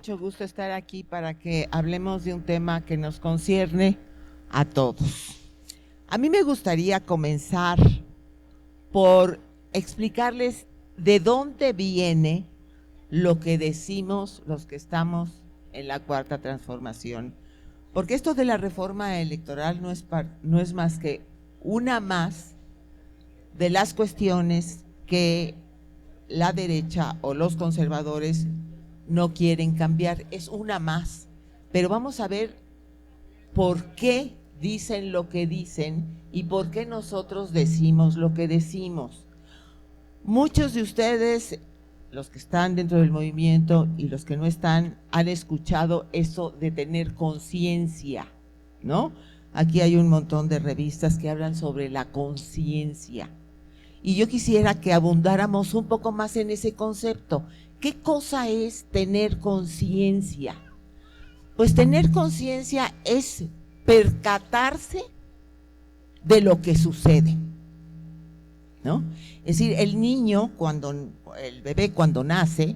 mucho gusto estar aquí para que hablemos de un tema que nos concierne a todos. A mí me gustaría comenzar por explicarles de dónde viene lo que decimos los que estamos en la Cuarta Transformación. Porque esto de la reforma electoral no es más que una más de las cuestiones que la derecha o los conservadores no quieren cambiar, es una más. Pero vamos a ver por qué dicen lo que dicen y por qué nosotros decimos lo que decimos. Muchos de ustedes, los que están dentro del movimiento y los que no están, han escuchado eso de tener conciencia, ¿no? Aquí hay un montón de revistas que hablan sobre la conciencia. Y yo quisiera que abundáramos un poco más en ese concepto. ¿Qué cosa es tener conciencia? Pues tener conciencia es percatarse de lo que sucede, ¿no? Es decir, el bebé cuando nace,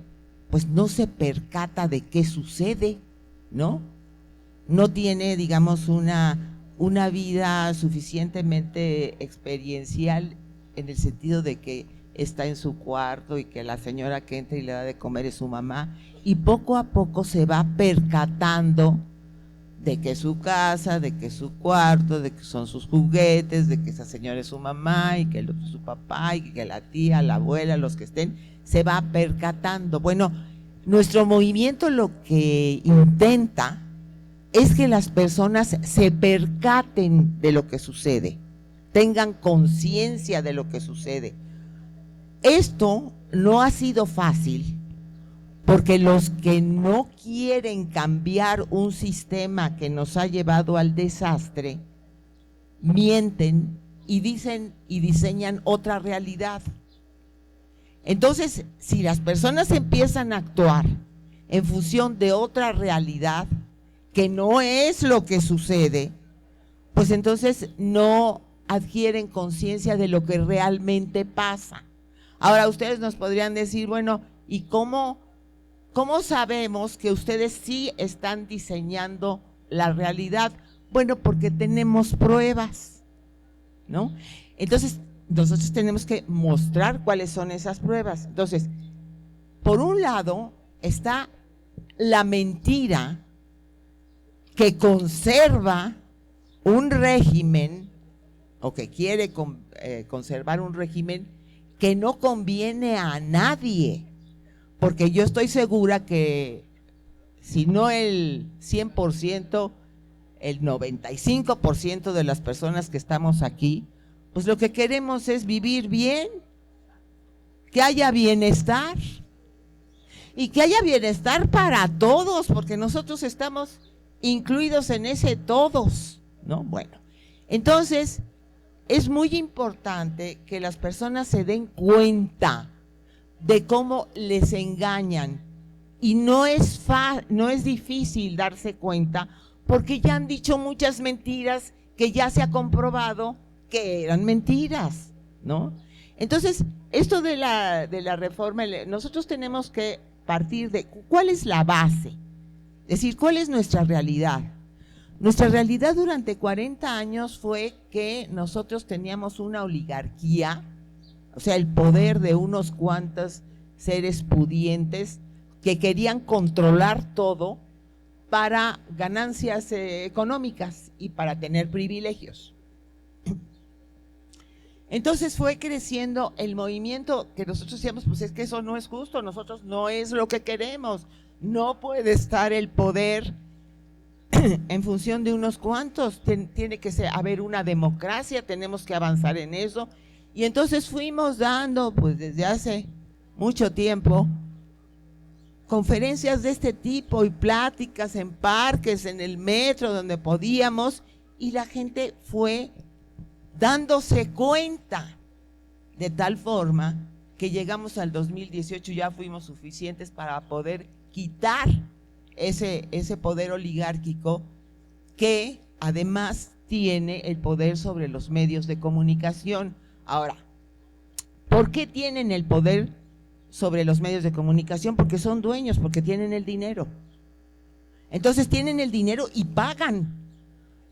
pues no se percata de qué sucede, ¿no? No tiene, digamos, una vida suficientemente experiencial en el sentido de que está en su cuarto y que la señora que entra y le da de comer es su mamá, y poco a poco se va percatando de que es su casa, de que es su cuarto, de que son sus juguetes, de que esa señora es su mamá y que el otro es su papá y que la tía, la abuela, los que estén, se va percatando. Bueno, nuestro movimiento lo que intenta es que las personas se percaten de lo que sucede, tengan conciencia de lo que sucede. Esto no ha sido fácil, porque los que no quieren cambiar un sistema que nos ha llevado al desastre, mienten y dicen y diseñan otra realidad. Entonces, si las personas empiezan a actuar en función de otra realidad, que no es lo que sucede, pues entonces no adquieren conciencia de lo que realmente pasa. Ahora ustedes nos podrían decir, bueno, ¿y cómo sabemos que ustedes sí están diseñando la realidad? Bueno, porque tenemos pruebas, ¿no? Entonces, nosotros tenemos que mostrar cuáles son esas pruebas. Entonces, por un lado está la mentira que conserva un régimen o que quiere conservar un régimen que no conviene a nadie, porque yo estoy segura que si no el 100%, el 95% de las personas que estamos aquí, pues lo que queremos es vivir bien, que haya bienestar y que haya bienestar para todos, porque nosotros estamos incluidos en ese todos, ¿no? Bueno, entonces es muy importante que las personas se den cuenta de cómo les engañan, y no es difícil darse cuenta, porque ya han dicho muchas mentiras que ya se ha comprobado que eran mentiras, ¿no? Entonces, esto de la reforma, nosotros tenemos que partir de cuál es la base, es decir, cuál es nuestra realidad. Nuestra realidad durante 40 años fue que nosotros teníamos una oligarquía, o sea, el poder de unos cuantos seres pudientes que querían controlar todo para ganancias económicas y para tener privilegios. Entonces fue creciendo el movimiento que nosotros decíamos, pues es que eso no es justo, nosotros no es lo que queremos, no puede estar el poder en función de unos cuantos, tiene que haber una democracia, tenemos que avanzar en eso. Y entonces fuimos dando, pues desde hace mucho tiempo, conferencias de este tipo y pláticas en parques, en el metro, donde podíamos, y la gente fue dándose cuenta, de tal forma que llegamos al 2018, ya fuimos suficientes para poder quitar ese poder oligárquico que además tiene el poder sobre los medios de comunicación. Ahora, ¿por qué tienen el poder sobre los medios de comunicación? Porque son dueños, porque tienen el dinero, Entonces tienen el dinero y pagan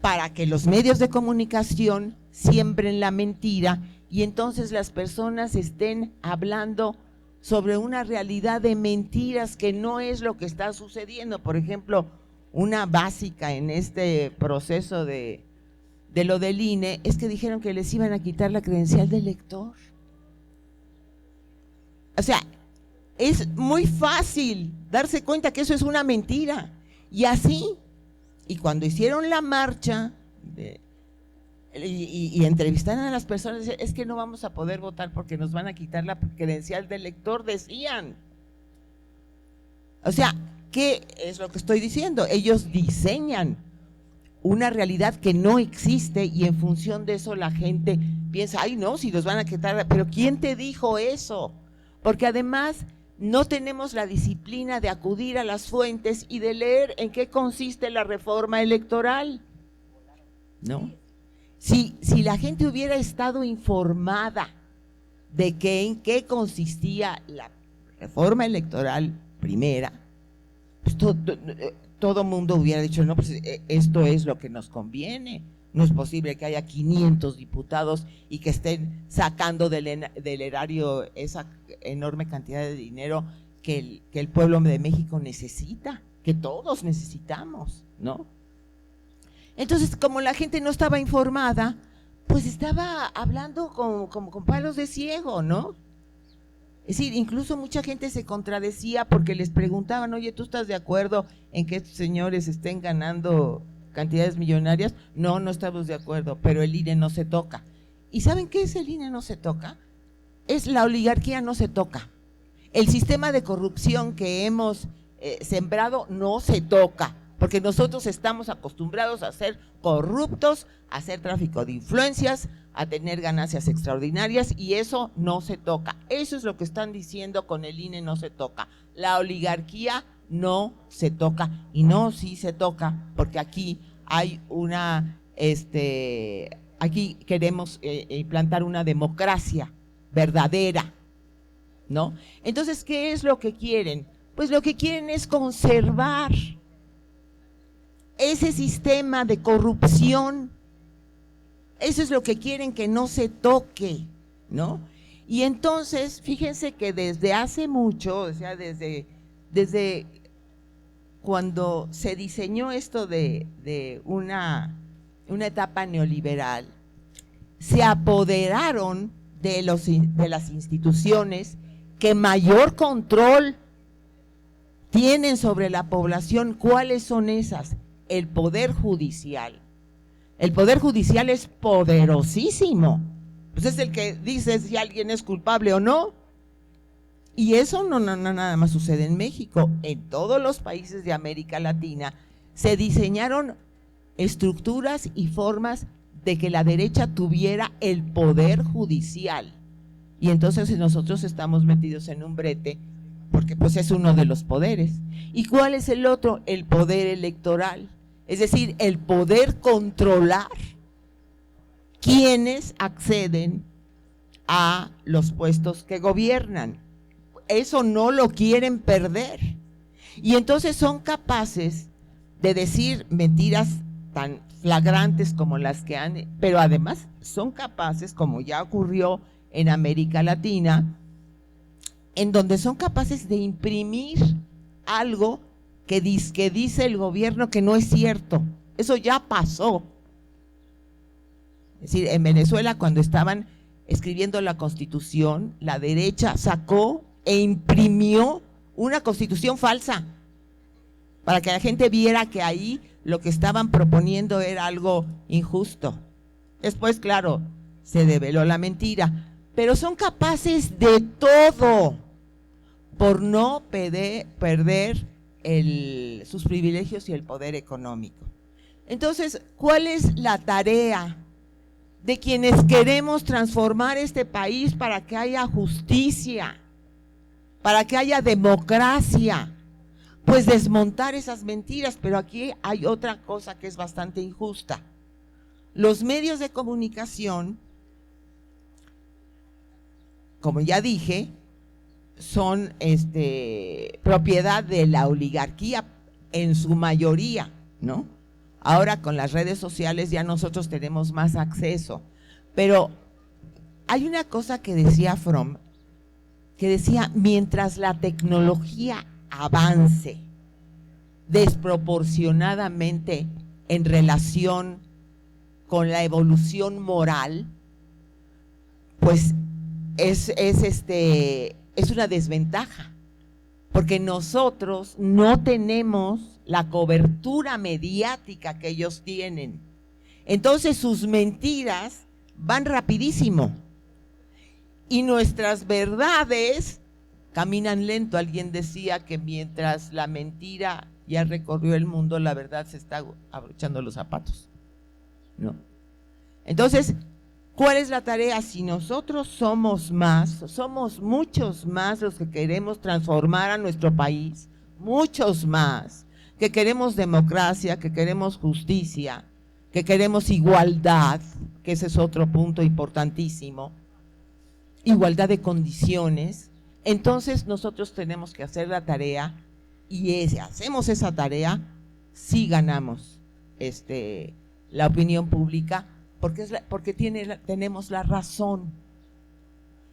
para que los medios de comunicación siembren la mentira y entonces las personas estén hablando sobre una realidad de mentiras que no es lo que está sucediendo. Por ejemplo, una básica en este proceso de lo del INE es que dijeron que les iban a quitar la credencial de elector. O sea, es muy fácil darse cuenta que eso es una mentira. Y así, y cuando hicieron la marcha y entrevistaron a las personas, es que no vamos a poder votar porque nos van a quitar la credencial de elector, decían. O sea, ¿qué es lo que estoy diciendo? Ellos diseñan una realidad que no existe y en función de eso la gente piensa, ay no, si nos van a quitar, pero ¿quién te dijo eso? Porque además no tenemos la disciplina de acudir a las fuentes y de leer en qué consiste la reforma electoral, ¿no? Si la gente hubiera estado informada de que en qué consistía la reforma electoral primera, pues todo mundo hubiera dicho, no, pues esto es lo que nos conviene. No es posible que haya 500 diputados y que estén sacando del erario esa enorme cantidad de dinero que el pueblo de México necesita, que todos necesitamos, ¿no? Entonces, como la gente no estaba informada, pues estaba hablando con palos de ciego, ¿no? Es decir, incluso mucha gente se contradecía porque les preguntaban, oye, ¿tú estás de acuerdo en que estos señores estén ganando cantidades millonarias? No, no estamos de acuerdo, pero el INE no se toca. ¿Y saben qué es el INE no se toca? Es la oligarquía no se toca. El sistema de corrupción que hemos sembrado no se toca, porque nosotros estamos acostumbrados a ser corruptos, a hacer tráfico de influencias, a tener ganancias extraordinarias y eso no se toca. Eso es lo que están diciendo con el INE no se toca. La oligarquía no se toca y no, sí se toca porque aquí hay aquí queremos implantar una democracia verdadera, ¿no? Entonces, ¿qué es lo que quieren? Pues lo que quieren es conservar ese sistema de corrupción. Eso es lo que quieren, que no se toque, ¿no? Y entonces, fíjense que desde hace mucho, o sea, desde cuando se diseñó esto de una etapa neoliberal, se apoderaron de las instituciones que mayor control tienen sobre la población. ¿Cuáles son esas? El Poder Judicial. El Poder Judicial es poderosísimo, pues es el que dice si alguien es culpable o no. Y eso no nada más sucede en México. En todos los países de América Latina se diseñaron estructuras y formas de que la derecha tuviera el Poder Judicial. Y entonces nosotros estamos metidos en un brete, porque pues es uno de los poderes. ¿Y cuál es el otro? El Poder Electoral. Es decir, el poder controlar quienes acceden a los puestos que gobiernan. Eso no lo quieren perder. Y entonces son capaces de decir mentiras tan flagrantes como las que han, pero además son capaces, como ya ocurrió en América Latina, en donde son capaces de imprimir algo que dice el gobierno que no es cierto. Eso ya pasó. Es decir, en Venezuela, cuando estaban escribiendo la Constitución, la derecha sacó e imprimió una Constitución falsa para que la gente viera que ahí lo que estaban proponiendo era algo injusto. Después, claro, se develó la mentira, pero son capaces de todo por no perder sus privilegios y el poder económico. Entonces, ¿cuál es la tarea de quienes queremos transformar este país para que haya justicia, para que haya democracia? Pues desmontar esas mentiras, pero aquí hay otra cosa que es bastante injusta. Los medios de comunicación, como ya dije, son propiedad de la oligarquía en su mayoría, ¿no? Ahora con las redes sociales ya nosotros tenemos más acceso, pero hay una cosa que decía Fromm, que decía, mientras la tecnología avance desproporcionadamente en relación con la evolución moral, pues es una desventaja, porque nosotros no tenemos la cobertura mediática que ellos tienen. Entonces sus mentiras van rapidísimo y nuestras verdades caminan lento. Alguien decía que mientras la mentira ya recorrió el mundo, la verdad se está abrochando los zapatos, ¿no? Entonces, ¿cuál es la tarea? Si nosotros somos muchos más los que queremos transformar a nuestro país, muchos más, que queremos democracia, que queremos justicia, que queremos igualdad, que ese es otro punto importantísimo, igualdad de condiciones. Entonces nosotros tenemos que hacer la tarea, y si hacemos esa tarea, sí ganamos la opinión pública, porque tenemos la razón.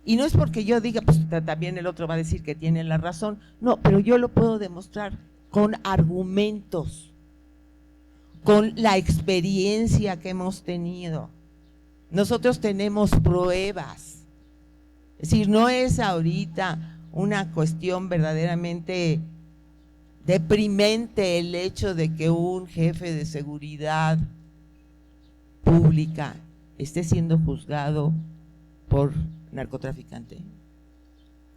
Y no es porque yo diga, pues también el otro va a decir que tiene la razón. No, pero yo lo puedo demostrar con argumentos, con la experiencia que hemos tenido. Nosotros tenemos pruebas. Es decir, no es ahorita una cuestión verdaderamente deprimente el hecho de que un jefe de seguridad pública esté siendo juzgado por narcotraficante.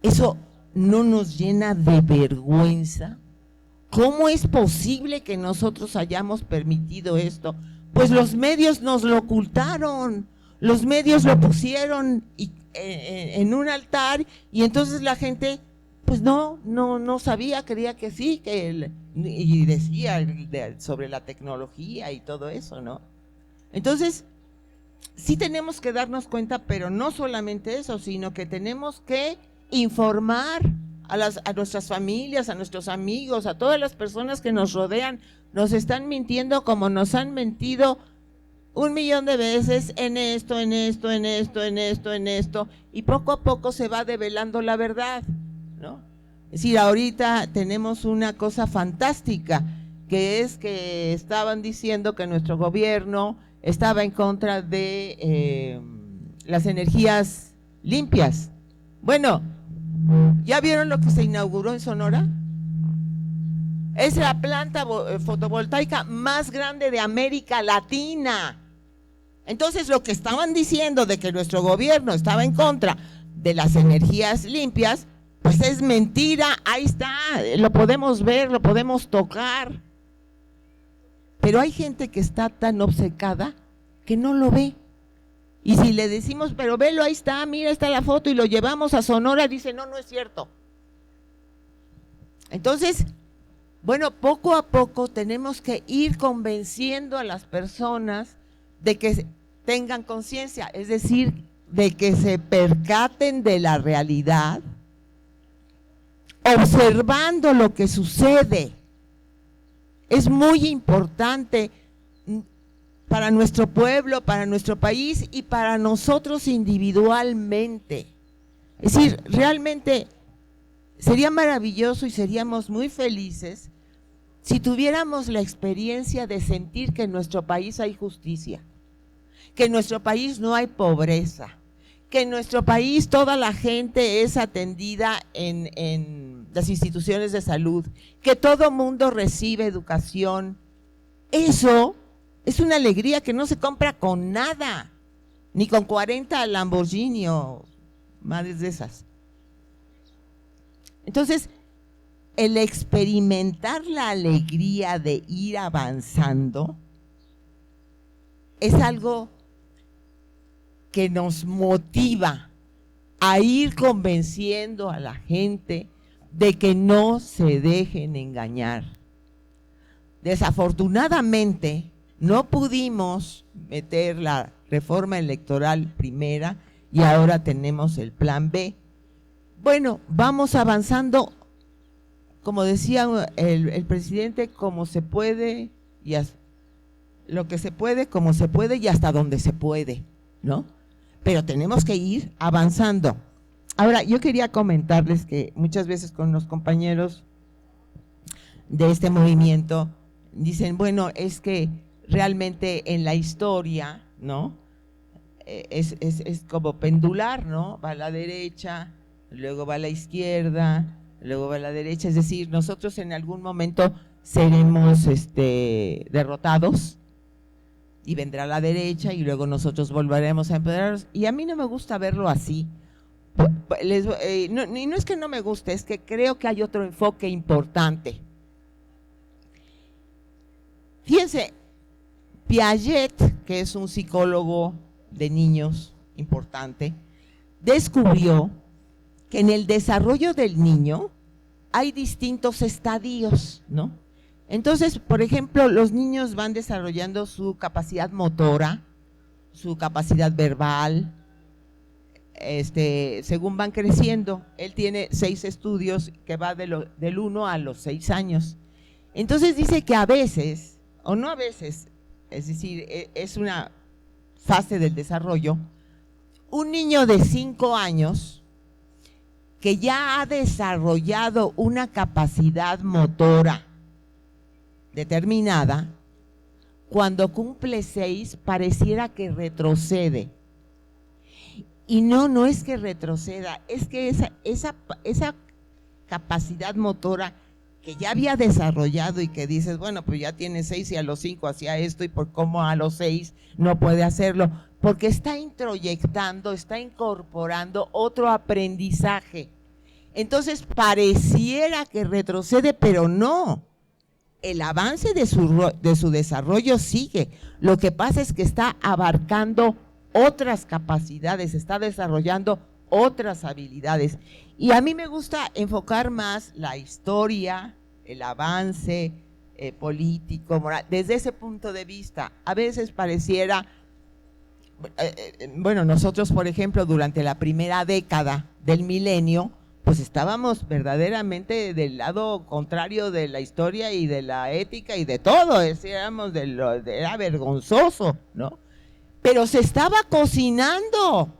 Eso no nos llena de vergüenza. ¿Cómo es posible que nosotros hayamos permitido esto? Pues los medios nos lo ocultaron, los medios lo pusieron en un altar, y entonces la gente pues no sabía, creía que sí, y decía sobre la tecnología y todo eso, ¿no? Entonces, sí tenemos que darnos cuenta, pero no solamente eso, sino que tenemos que informar a nuestras familias, a nuestros amigos, a todas las personas que nos rodean. Nos están mintiendo como nos han mentido 1,000,000 de veces en esto, y poco a poco se va develando la verdad, ¿no? Es decir, ahorita tenemos una cosa fantástica, que es que estaban diciendo que nuestro gobierno estaba en contra de las energías limpias. Bueno, ¿ya vieron lo que se inauguró en Sonora? Es la planta fotovoltaica más grande de América Latina. Entonces, lo que estaban diciendo de que nuestro gobierno estaba en contra de las energías limpias, pues es mentira. Ahí está, lo podemos ver, lo podemos tocar. Pero hay gente que está tan obcecada que no lo ve. Y si le decimos, pero velo, ahí está, mira, está la foto, y lo llevamos a Sonora, dice, no es cierto. Entonces, bueno, poco a poco tenemos que ir convenciendo a las personas de que tengan conciencia, es decir, de que se percaten de la realidad, observando lo que sucede. Es muy importante para nuestro pueblo, para nuestro país y para nosotros individualmente. Es decir, realmente sería maravilloso y seríamos muy felices si tuviéramos la experiencia de sentir que en nuestro país hay justicia, que en nuestro país no hay pobreza, que en nuestro país toda la gente es atendida en las instituciones de salud, que todo mundo recibe educación. Eso es una alegría que no se compra con nada, ni con 40 Lamborghini o madres de esas. Entonces, el experimentar la alegría de ir avanzando es algo que nos motiva a ir convenciendo a la gente de que no se dejen engañar. Desafortunadamente, no pudimos meter la reforma electoral primera y ahora tenemos el plan B. Bueno, vamos avanzando como decía el presidente, como se puede, lo que se puede, como se puede y hasta donde se puede, ¿no? Pero tenemos que ir avanzando. Ahora, yo quería comentarles que muchas veces con los compañeros de este movimiento dicen, bueno, es que realmente en la historia, ¿no? Es como pendular, ¿no? Va a la derecha, luego va a la izquierda, luego va a la derecha, es decir, nosotros en algún momento seremos derrotados y vendrá la derecha y luego nosotros volveremos a empoderarnos, y a mí no me gusta verlo así. Y no es que no me guste, es que creo que hay otro enfoque importante. Fíjense, Piaget, que es un psicólogo de niños importante, descubrió que en el desarrollo del niño hay distintos estadios, ¿no? Entonces, por ejemplo, los niños van desarrollando su capacidad motora, su capacidad verbal, según van creciendo. Él tiene 6 estudios que va del 1 a los 6 años. Entonces dice que a veces, o no a veces, es decir, es una fase del desarrollo, un niño de 5 años que ya ha desarrollado una capacidad motora determinada, cuando cumple 6 pareciera que retrocede. Y no es que retroceda, es que esa capacidad motora que ya había desarrollado y que dices, bueno, pues ya tiene 6 y a los 5 hacía esto, y por cómo a los 6 no puede hacerlo, porque está introyectando, está incorporando otro aprendizaje. Entonces pareciera que retrocede, pero no. El avance de su desarrollo sigue. Lo que pasa es que está abarcando otras capacidades, está desarrollando otras habilidades. Y a mí me gusta enfocar más la historia, el avance político, moral, desde ese punto de vista. A veces pareciera, bueno, nosotros, por ejemplo, durante la primera década del milenio, pues estábamos verdaderamente del lado contrario de la historia y de la ética y de todo, era vergonzoso, ¿no? Pero se estaba cocinando.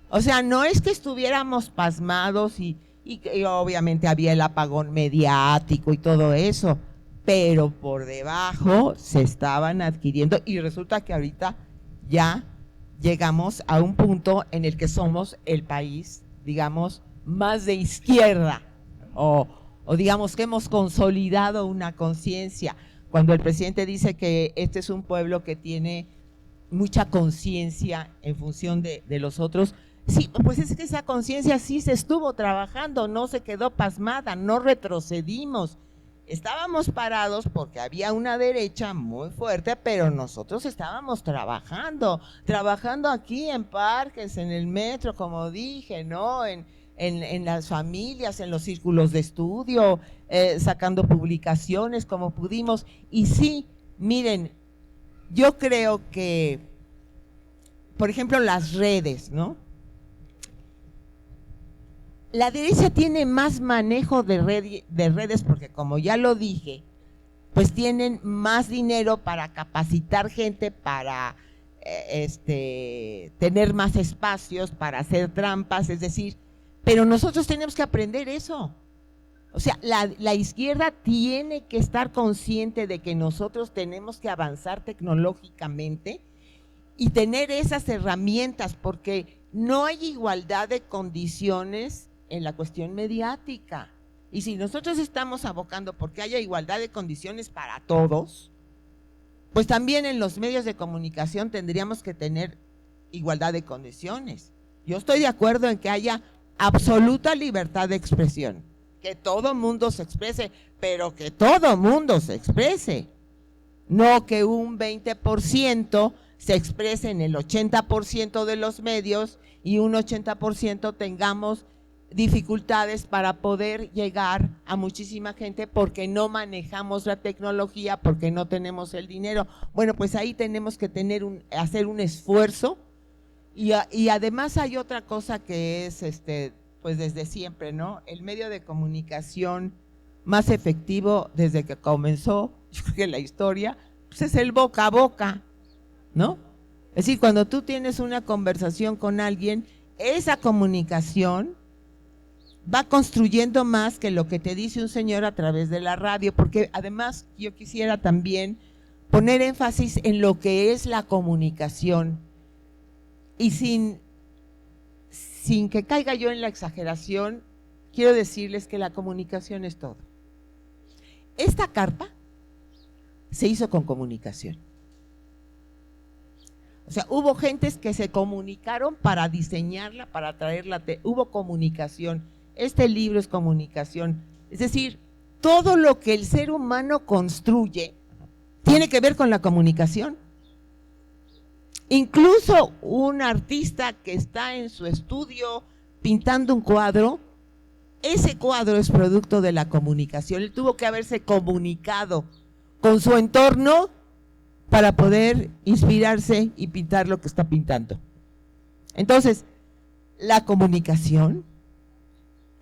O sea, no es que estuviéramos pasmados y obviamente había el apagón mediático y todo eso, pero por debajo se estaban adquiriendo, y resulta que ahorita ya llegamos a un punto en el que somos el país, digamos, más de izquierda, o digamos que hemos consolidado una conciencia. Cuando el presidente dice que este es un pueblo que tiene mucha conciencia en función de los otros, sí, pues es que esa conciencia sí se estuvo trabajando, no se quedó pasmada, no retrocedimos. Estábamos parados porque había una derecha muy fuerte, pero nosotros estábamos trabajando aquí en parques, en el metro, como dije, ¿no? En las familias, en los círculos de estudio, sacando publicaciones como pudimos. Y sí, miren, yo creo que, por ejemplo, las redes, ¿no? La derecha tiene más manejo de redes porque, como ya lo dije, pues tienen más dinero para capacitar gente, para tener más espacios, para hacer trampas, es decir, pero nosotros tenemos que aprender eso. O sea, la izquierda tiene que estar consciente de que nosotros tenemos que avanzar tecnológicamente y tener esas herramientas, porque no hay igualdad de condiciones en la cuestión mediática. Y si nosotros estamos abocando porque haya igualdad de condiciones para todos, pues también en los medios de comunicación tendríamos que tener igualdad de condiciones. Yo estoy de acuerdo en que haya absoluta libertad de expresión, que todo mundo se exprese, pero que todo mundo se exprese, no que un 20% se exprese en el 80% de los medios y un 80% tengamos dificultades para poder llegar a muchísima gente porque no manejamos la tecnología, porque no tenemos el dinero. Bueno, pues ahí tenemos que hacer un esfuerzo. Y además hay otra cosa que es, pues desde siempre, ¿no? El medio de comunicación más efectivo desde que comenzó, yo creo que la historia, pues es el boca a boca, ¿no? Es decir, cuando tú tienes una conversación con alguien, esa comunicación va construyendo más que lo que te dice un señor a través de la radio, porque además yo quisiera también poner énfasis en lo que es la comunicación y sin que caiga yo en la exageración, quiero decirles que la comunicación es todo. Esta carta se hizo con comunicación. O sea, hubo gentes que se comunicaron para diseñarla, para traerla, hubo comunicación. Este libro es comunicación. Es decir, todo lo que el ser humano construye tiene que ver con la comunicación. Incluso un artista que está en su estudio pintando un cuadro, ese cuadro es producto de la comunicación. Él tuvo que haberse comunicado con su entorno para poder inspirarse y pintar lo que está pintando. Entonces, la comunicación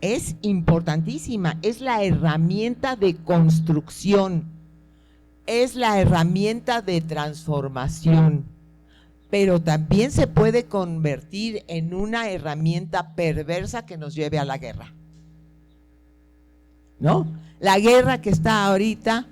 es importantísima, es la herramienta de construcción, es la herramienta de transformación, pero también se puede convertir en una herramienta perversa que nos lleve a la guerra, ¿no? La guerra que está ahorita,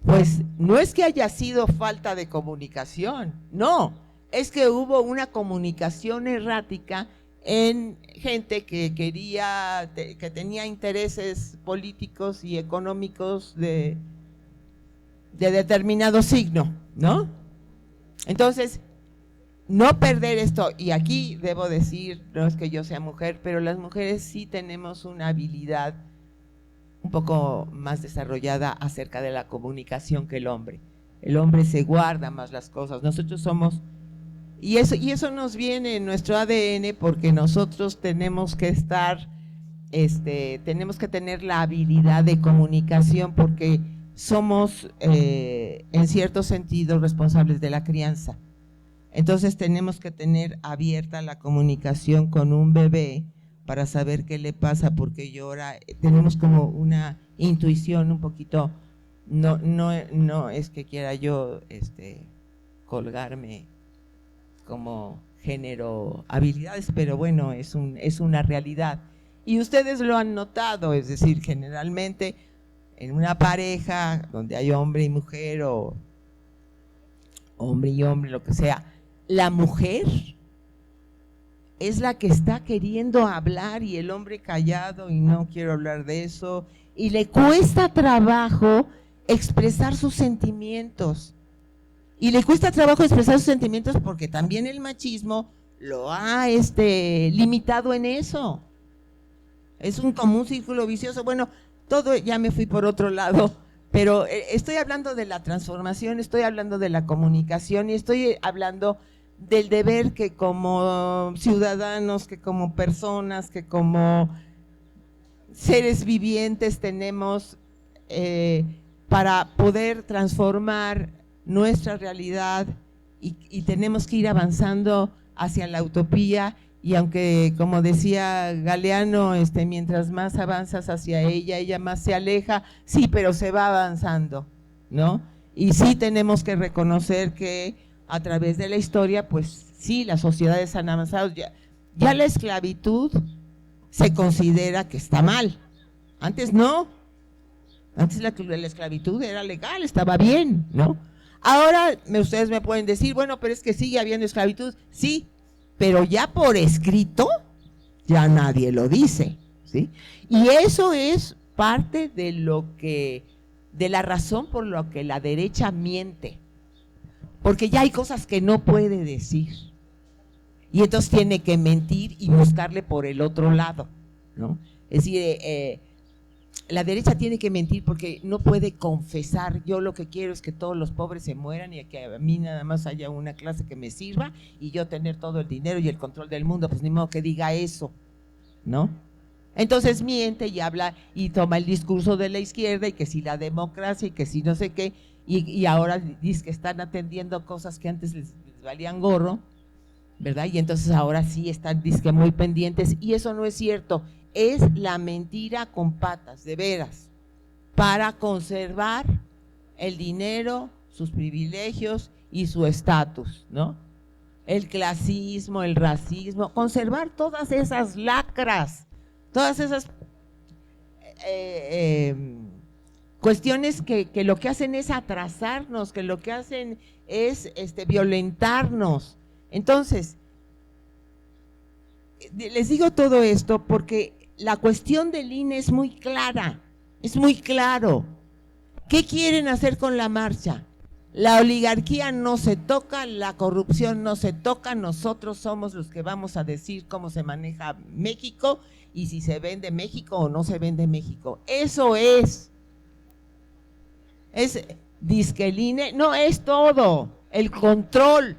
pues no es que haya sido falta de comunicación, no, es que hubo una comunicación errática en gente que quería, que tenía intereses políticos y económicos de determinado signo, ¿no? Entonces, no perder esto, y aquí debo decir, no es que yo sea mujer, pero las mujeres sí tenemos una habilidad un poco más desarrollada acerca de la comunicación que el hombre. El hombre se guarda más las cosas, nosotros somos, y eso nos viene en nuestro ADN porque nosotros tenemos que estar, tenemos que tener la habilidad de comunicación porque somos en cierto sentido responsables de la crianza. Entonces tenemos que tener abierta la comunicación con un bebé para saber qué le pasa, porque llora. Tenemos como una intuición un poquito, no es que quiera yo colgarme como género habilidades, pero bueno, es una realidad. Y ustedes lo han notado, es decir, generalmente en una pareja donde hay hombre y mujer o hombre y hombre, lo que sea, la mujer es la que está queriendo hablar y el hombre callado y no quiero hablar de eso, y le cuesta trabajo expresar sus sentimientos. Y le cuesta trabajo expresar sus sentimientos porque también el machismo lo ha limitado en eso. Es como un círculo vicioso. Bueno, todo, ya me fui por otro lado, pero estoy hablando de la transformación, estoy hablando de la comunicación y estoy hablando del deber que como ciudadanos, que como personas, que como seres vivientes tenemos para poder transformar nuestra realidad y tenemos que ir avanzando hacia la utopía. Y aunque, como decía Galeano, mientras más avanzas hacia ella más se aleja, sí, pero se va avanzando, ¿no? Y sí tenemos que reconocer que a través de la historia, pues sí, las sociedades han avanzado. Ya la esclavitud se considera que está mal. Antes no. Antes la esclavitud era legal, estaba bien, ¿no? Ahora ustedes me pueden decir, bueno, pero es que sigue habiendo esclavitud. Sí, pero ya por escrito ya nadie lo dice, ¿sí? Y eso es parte de de la razón por la que la derecha miente, porque ya hay cosas que no puede decir y entonces tiene que mentir y buscarle por el otro lado, ¿no? Es decir, la derecha tiene que mentir porque no puede confesar, yo lo que quiero es que todos los pobres se mueran y que a mí nada más haya una clase que me sirva y yo tener todo el dinero y el control del mundo, pues ni modo que diga eso, ¿no? Entonces miente y habla y toma el discurso de la izquierda y que si la democracia y que si no sé qué, y ahora dice que están atendiendo cosas que antes les valían gorro, ¿verdad? Y entonces ahora sí están dizque muy pendientes y eso no es cierto. Es la mentira con patas, de veras, para conservar el dinero, sus privilegios y su estatus, ¿no? El clasismo, el racismo, conservar todas esas lacras, todas esas cuestiones que lo que hacen es atrasarnos, que lo que hacen es violentarnos. Entonces, les digo todo esto porque la cuestión del INE es muy clara, es muy claro. ¿Qué quieren hacer con la marcha? La oligarquía no se toca, la corrupción no se toca, nosotros somos los que vamos a decir cómo se maneja México y si se vende México o no se vende México. Eso es disque el INE, no es todo, el control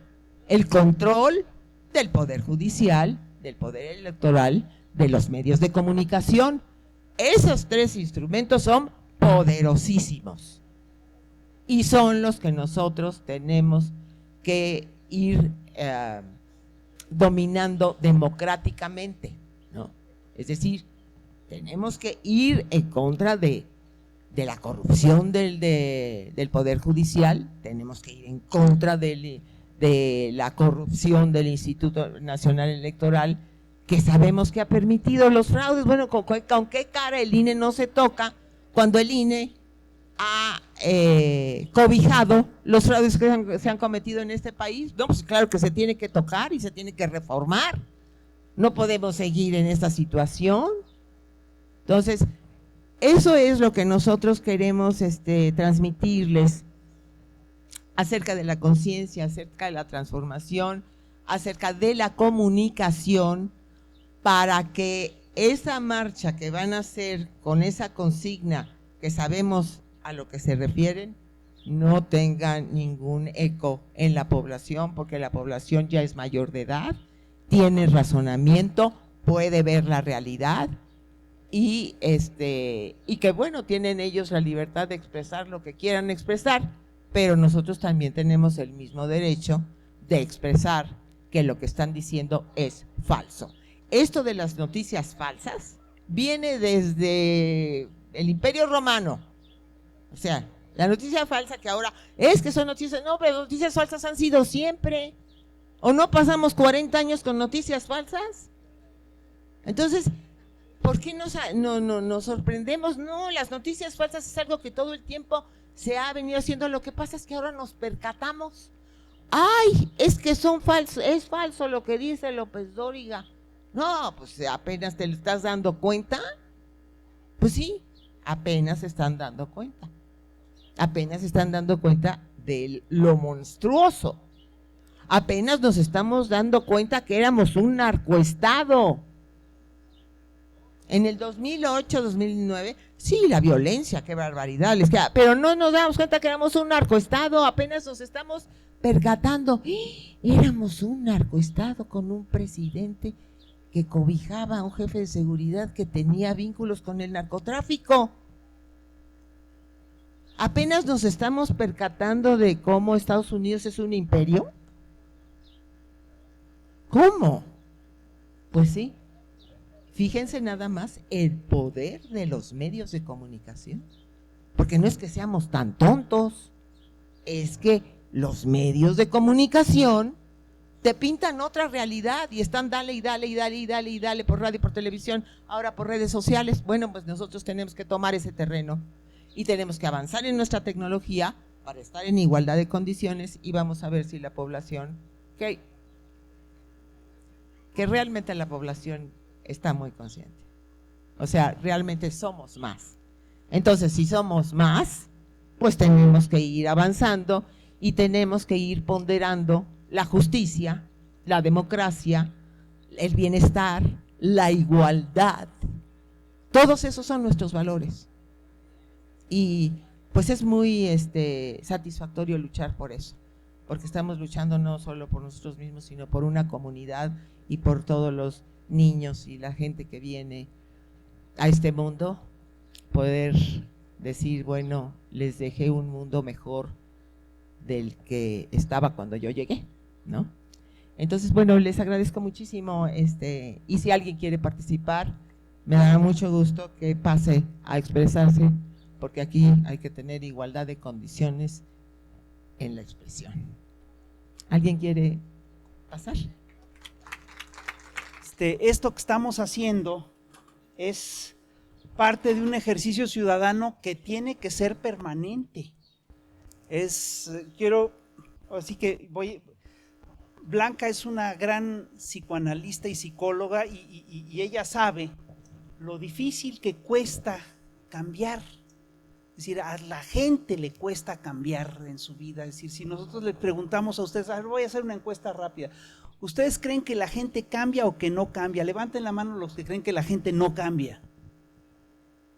del Poder Judicial, del Poder Electoral, de los medios de comunicación. Esos tres instrumentos son poderosísimos y son los que nosotros tenemos que ir dominando democráticamente, ¿no? Es decir, tenemos que ir en contra de la corrupción del Poder Judicial, tenemos que ir en contra de la corrupción del Instituto Nacional Electoral, que sabemos que ha permitido los fraudes. Bueno, ¿con qué cara el INE no se toca cuando el INE ha cobijado los fraudes que se han cometido en este país? No, pues claro que se tiene que tocar y se tiene que reformar. No podemos seguir en esta situación. Entonces, eso es lo que nosotros queremos transmitirles acerca de la conciencia, acerca de la transformación, acerca de la comunicación, para que esa marcha que van a hacer con esa consigna, que sabemos a lo que se refieren, no tenga ningún eco en la población, porque la población ya es mayor de edad, tiene razonamiento, puede ver la realidad y que bueno, tienen ellos la libertad de expresar lo que quieran expresar, pero nosotros también tenemos el mismo derecho de expresar que lo que están diciendo es falso. Esto de las noticias falsas viene desde el Imperio Romano. O sea, la noticia falsa que ahora es que son noticias, no, pero noticias falsas han sido siempre. ¿O no pasamos 40 años con noticias falsas? Entonces, ¿por qué nos sorprendemos? No, las noticias falsas es algo que todo el tiempo se ha venido haciendo. Lo que pasa es que ahora nos percatamos. ¡Ay! Es que son falsos, es falso lo que dice López Dóriga. No, pues apenas te lo estás dando cuenta. Pues sí, apenas se están dando cuenta. Apenas se están dando cuenta de lo monstruoso. Apenas nos estamos dando cuenta que éramos un narcoestado. En el 2008, 2009, sí, la violencia, qué barbaridad, pero no nos damos cuenta que éramos un narcoestado, apenas nos estamos percatando. Éramos un narcoestado con un presidente que cobijaba a un jefe de seguridad que tenía vínculos con el narcotráfico. Apenas nos estamos percatando de cómo Estados Unidos es un imperio. ¿Cómo? Pues sí. Fíjense nada más el poder de los medios de comunicación, porque no es que seamos tan tontos, es que los medios de comunicación te pintan otra realidad y están dale y dale y dale y dale y dale por radio, por televisión, ahora por redes sociales. Bueno, pues nosotros tenemos que tomar ese terreno y tenemos que avanzar en nuestra tecnología para estar en igualdad de condiciones y vamos a ver si la población, que realmente la población está muy consciente. O sea, realmente somos más. Entonces, si somos más, pues tenemos que ir avanzando y tenemos que ir ponderando la justicia, la democracia, el bienestar, la igualdad. Todos esos son nuestros valores. Y pues es muy satisfactorio luchar por eso, porque estamos luchando no solo por nosotros mismos, sino por una comunidad y por todos los niños y la gente que viene a este mundo, poder decir, bueno, les dejé un mundo mejor del que estaba cuando yo llegué, ¿no? Entonces, bueno, les agradezco muchísimo, y si alguien quiere participar, me dará mucho gusto que pase a expresarse porque aquí hay que tener igualdad de condiciones en la expresión. ¿Alguien quiere pasar? Esto que estamos haciendo es parte de un ejercicio ciudadano que tiene que ser permanente. Blanca es una gran psicoanalista y psicóloga y ella sabe lo difícil que cuesta cambiar. Es decir, a la gente le cuesta cambiar en su vida. Es decir, si nosotros le preguntamos a ustedes, voy a hacer una encuesta rápida. ¿Ustedes creen que la gente cambia o que no cambia? Levanten la mano los que creen que la gente no cambia.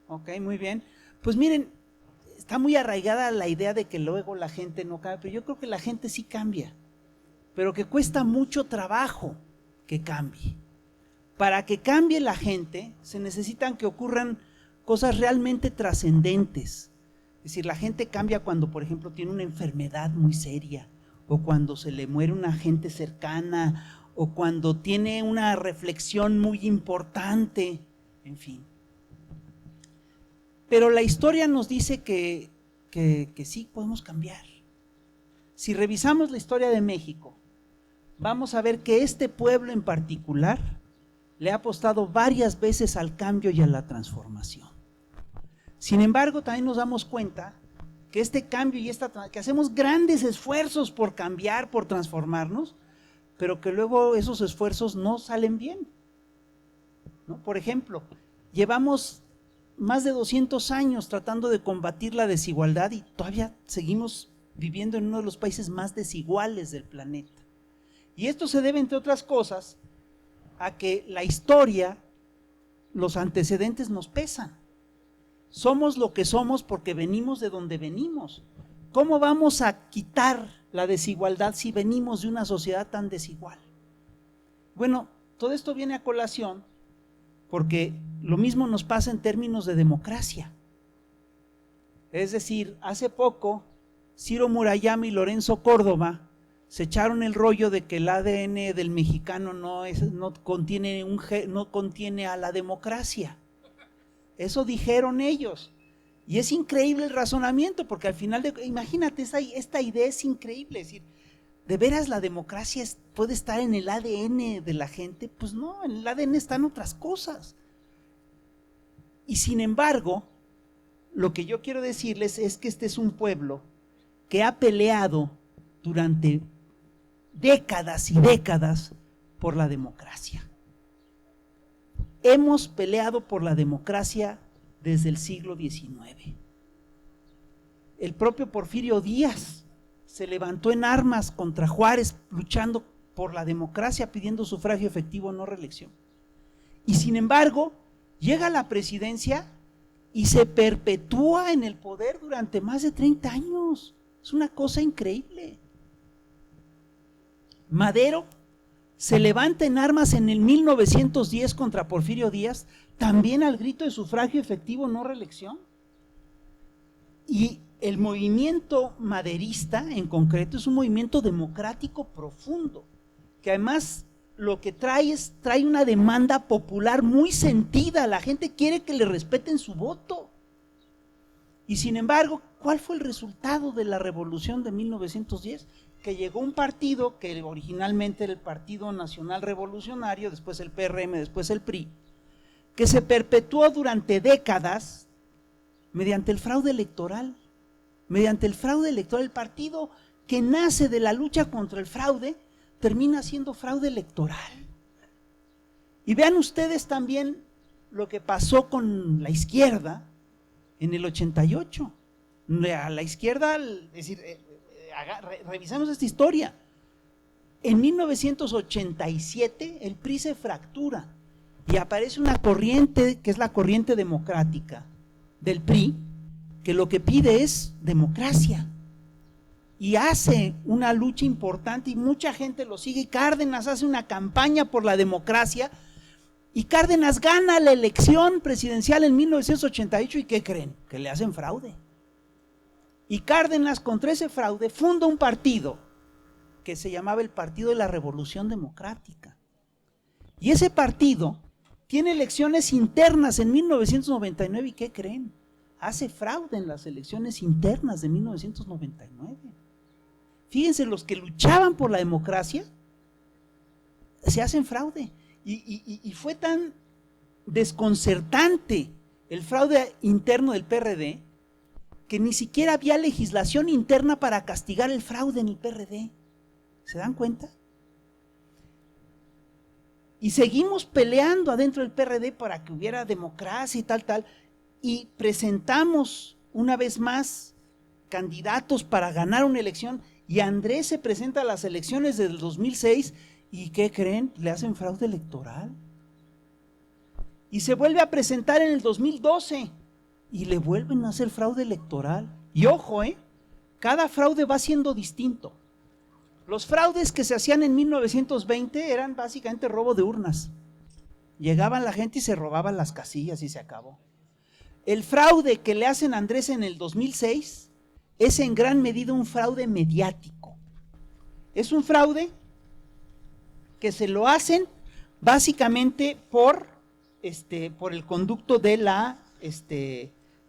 Ok, muy bien. Pues miren, está muy arraigada la idea de que luego la gente no cambia, pero yo creo que la gente sí cambia, pero que cuesta mucho trabajo que cambie. Para que cambie la gente, se necesitan que ocurran cosas realmente trascendentes. Es decir, la gente cambia cuando, por ejemplo, tiene una enfermedad muy seria, o cuando se le muere una gente cercana, o cuando tiene una reflexión muy importante, en fin. Pero la historia nos dice que sí podemos cambiar. Si revisamos la historia de México, vamos a ver que este pueblo en particular le ha apostado varias veces al cambio y a la transformación. Sin embargo, también nos damos cuenta que este cambio y que hacemos grandes esfuerzos por cambiar, por transformarnos, pero que luego esos esfuerzos no salen bien, ¿no? Por ejemplo, llevamos más de 200 años tratando de combatir la desigualdad y todavía seguimos viviendo en uno de los países más desiguales del planeta. Y esto se debe, entre otras cosas, a que la historia, los antecedentes nos pesan. Somos lo que somos porque venimos de donde venimos. ¿Cómo vamos a quitar la desigualdad si venimos de una sociedad tan desigual? Bueno, todo esto viene a colación porque lo mismo nos pasa en términos de democracia. Es decir, hace poco, Ciro Murayama y Lorenzo Córdoba se echaron el rollo de que el ADN del mexicano no contiene a la democracia. Eso dijeron ellos. Y es increíble el razonamiento, porque al final, imagínate, esta idea es increíble. Es decir, ¿de veras la democracia puede estar en el ADN de la gente? Pues no, en el ADN están otras cosas. Y sin embargo, lo que yo quiero decirles es que este es un pueblo que ha peleado durante décadas y décadas por la democracia. Hemos peleado por la democracia desde el siglo XIX. El propio Porfirio Díaz se levantó en armas contra Juárez, luchando por la democracia, pidiendo sufragio efectivo, no reelección. Y sin embargo, llega a la presidencia y se perpetúa en el poder durante más de 30 años. Es una cosa increíble. Madero se levanta en armas en el 1910 contra Porfirio Díaz, también al grito de sufragio efectivo, no reelección. Y el movimiento maderista en concreto es un movimiento democrático profundo, que además lo que trae una demanda popular muy sentida. La gente quiere que le respeten su voto. Y sin embargo, ¿cuál fue el resultado de la revolución de 1910? Que llegó un partido que originalmente era el Partido Nacional Revolucionario, después el PRM, después el PRI, que se perpetuó durante décadas mediante el fraude electoral. Mediante el fraude electoral, el partido que nace de la lucha contra el fraude, termina siendo fraude electoral. Y vean ustedes también lo que pasó con la izquierda en el 88. A la izquierda, es decir, revisamos esta historia. En 1987 el PRI se fractura y aparece una corriente que es la corriente democrática del PRI, que lo que pide es democracia y hace una lucha importante y mucha gente lo sigue. Y Cárdenas hace una campaña por la democracia y Cárdenas gana la elección presidencial en 1988. ¿Y qué creen? Que le hacen fraude. Y Cárdenas, contra ese fraude, funda un partido que se llamaba el Partido de la Revolución Democrática. Y ese partido tiene elecciones internas en 1999, ¿y qué creen? hace fraude en las elecciones internas de 1999. Fíjense, los que luchaban por la democracia se hacen fraude. Y fue tan desconcertante el fraude interno del PRD que ni siquiera había legislación interna para castigar el fraude en el PRD. ¿Se dan cuenta? Y seguimos peleando adentro del PRD para que hubiera democracia y tal, y presentamos una vez más candidatos para ganar una elección, y Andrés se presenta a las elecciones del 2006, ¿y qué creen? Le hacen fraude electoral. Y se vuelve a presentar en el 2012, y le vuelven a hacer fraude electoral. Y ojo, cada fraude va siendo distinto. Los fraudes que se hacían en 1920 eran básicamente robo de urnas. Llegaban la gente y se robaban las casillas y se acabó. El fraude que le hacen a Andrés en el 2006 es en gran medida un fraude mediático. Es un fraude que se lo hacen básicamente por el conducto de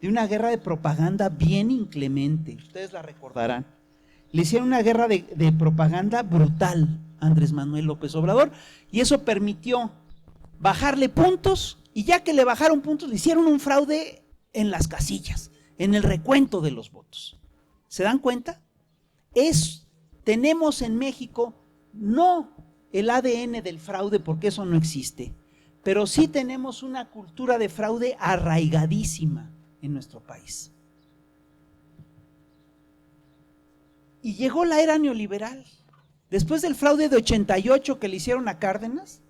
una guerra de propaganda bien inclemente. Ustedes la recordarán. Le hicieron una guerra de propaganda brutal a Andrés Manuel López Obrador, y eso permitió bajarle puntos, y ya que le bajaron puntos, le hicieron un fraude en las casillas, en el recuento de los votos. ¿Se dan cuenta? Tenemos en México no el ADN del fraude, porque eso no existe, pero sí tenemos una cultura de fraude arraigadísima en nuestro país. Y llegó la era neoliberal. Después del fraude de 88 que le hicieron a Cárdenas,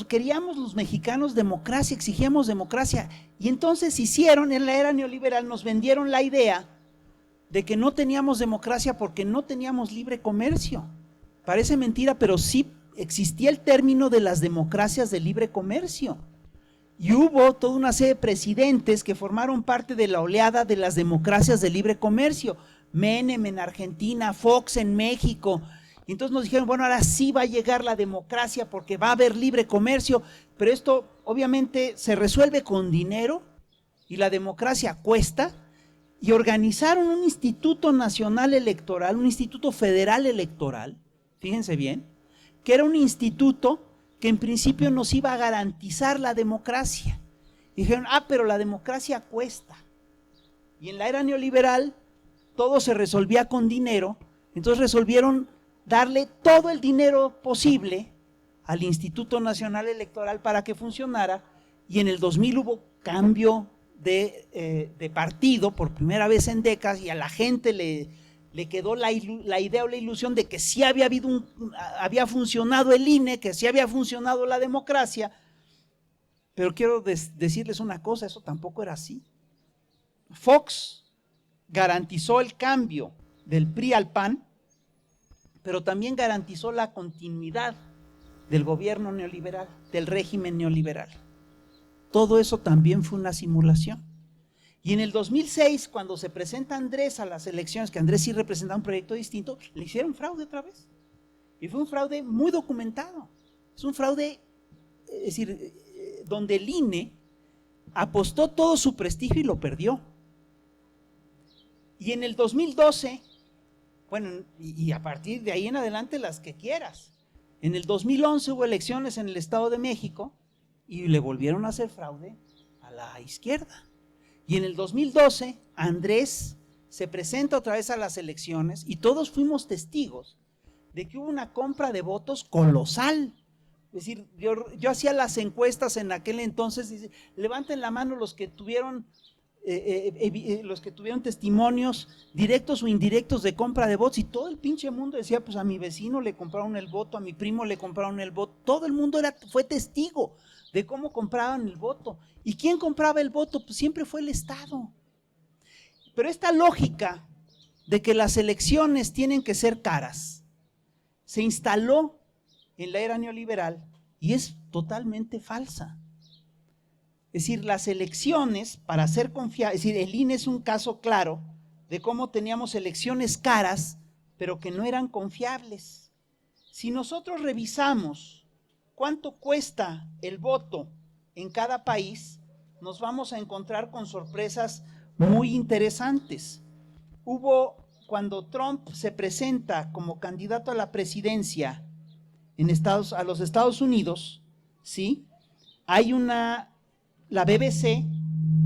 queríamos los mexicanos democracia, exigíamos democracia, y entonces en la era neoliberal nos vendieron la idea de que no teníamos democracia porque no teníamos libre comercio. Parece mentira, pero sí existía el término de las democracias de libre comercio. Y hubo toda una serie de presidentes que formaron parte de la oleada de las democracias de libre comercio. Menem en Argentina, Fox en México. Y entonces nos dijeron, bueno, ahora sí va a llegar la democracia porque va a haber libre comercio, pero esto obviamente se resuelve con dinero y la democracia cuesta, y organizaron un instituto nacional electoral, un instituto federal electoral, fíjense bien, que era un instituto que en principio nos iba a garantizar la democracia. Y dijeron, pero la democracia cuesta. Y en la era neoliberal todo se resolvía con dinero, entonces resolvieron darle todo el dinero posible al Instituto Nacional Electoral para que funcionara, y en el 2000 hubo cambio de partido por primera vez en décadas, y a la gente le quedó la idea o la ilusión de que sí había funcionado el INE, que sí había funcionado la democracia, pero quiero decirles una cosa, eso tampoco era así. Fox garantizó el cambio del PRI al PAN, pero también garantizó la continuidad del gobierno neoliberal, del régimen neoliberal. Todo eso también fue una simulación. Y en el 2006, cuando se presenta Andrés a las elecciones, que Andrés sí representaba un proyecto distinto, le hicieron fraude otra vez. Y fue un fraude muy documentado. Es un fraude, es decir, donde el INE apostó todo su prestigio y lo perdió. Y en el 2012, bueno, y a partir de ahí en adelante las que quieras. En el 2011 hubo elecciones en el Estado de México y le volvieron a hacer fraude a la izquierda. Y en el 2012 Andrés se presenta otra vez a las elecciones y todos fuimos testigos de que hubo una compra de votos colosal. Es decir, yo hacía las encuestas en aquel entonces, dice, levanten la mano los que tuvieron testimonios directos o indirectos de compra de votos, y todo el pinche mundo decía, pues a mi vecino le compraron el voto, a mi primo le compraron el voto, todo el mundo fue testigo de cómo compraban el voto. ¿Y quién compraba el voto? Pues siempre fue el Estado. Pero esta lógica de que las elecciones tienen que ser caras se instaló en la era neoliberal y es totalmente falsa. Es decir, las elecciones, para ser confiables, es decir, el INE es un caso claro de cómo teníamos elecciones caras, pero que no eran confiables. Si nosotros revisamos cuánto cuesta el voto en cada país, nos vamos a encontrar con sorpresas muy interesantes. Cuando Trump se presenta como candidato a la presidencia a los Estados Unidos, ¿sí? La BBC